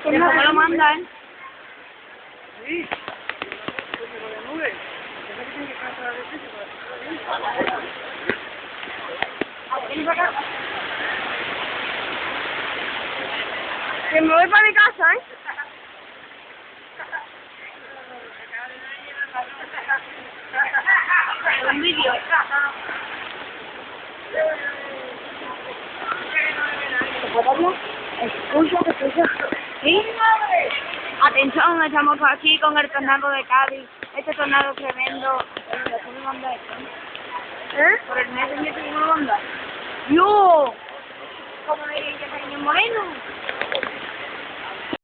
¿Quién me lo manda, eh? Sí. Que me voy para mi casa, ¿eh? Un vídeo. ¿Sí? Atención, estamos aquí con el tornado de Cádiz. Este tornado tremendo. ¿Cómo me manda esto? ¿Eh? Por el Messenger que me lo manda. ¡Yo! ¿Cómo me diría que Moreno?